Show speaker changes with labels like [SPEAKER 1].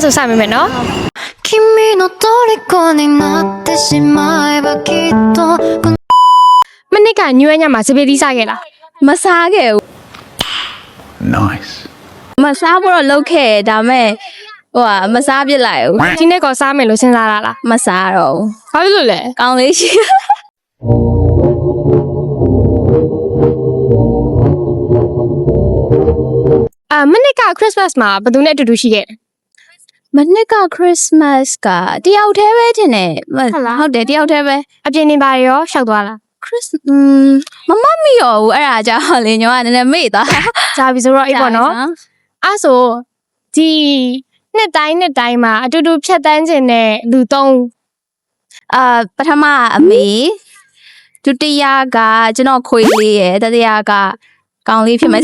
[SPEAKER 1] အဲ့ဆိုစမယ်မယ်နော်君の虜になってしまえばきっとမနစ်ကညွှဲညမှာစပယ်သီးစားခဲ့လား
[SPEAKER 2] မစားခဲ့ဘူး
[SPEAKER 3] Nice.
[SPEAKER 2] မစားဖို့တော့လုပ်ခဲ့ဒါပေမဲ့ဟိုကမစားပြစ်လိုက်ဘူး
[SPEAKER 1] ဒီနေ့ကောစားမယ်လို့စဉ်းစားတာလား
[SPEAKER 2] မစားတော့ဘူး
[SPEAKER 1] ဘာဖြစ်လို့လဲ
[SPEAKER 2] ကောင်းလေးရှိ
[SPEAKER 1] မနစ်က Christmas မှာဘယ်သူနဲ့အတူတူရှိခဲ့လဲ
[SPEAKER 2] မနှစ်က Christmas ကတယောက်တည်းပဲတင်တယ်ဟုတ်တယ်တယောက်တည်းပဲ
[SPEAKER 1] အပြင်နေပါရောရှောက်သွားလား
[SPEAKER 2] မမမီရောဘူးအဲ့ဒါကြောင့်လေညောကနည်းနည်းမေ့သွား
[SPEAKER 1] ကြာပြီဆိုတော့အေးပေါ့နော်အဲ့ဆိုဒီနှစ်တိုင်းမှာအတူတူဖြတ်တန်းခြင်းနဲ့လူသုံး
[SPEAKER 2] ပထမအမေဒုတိယကကျွန်တော်ခွေးလေးရယ်တတိယကကောင်းလေးဖြစ်မယ်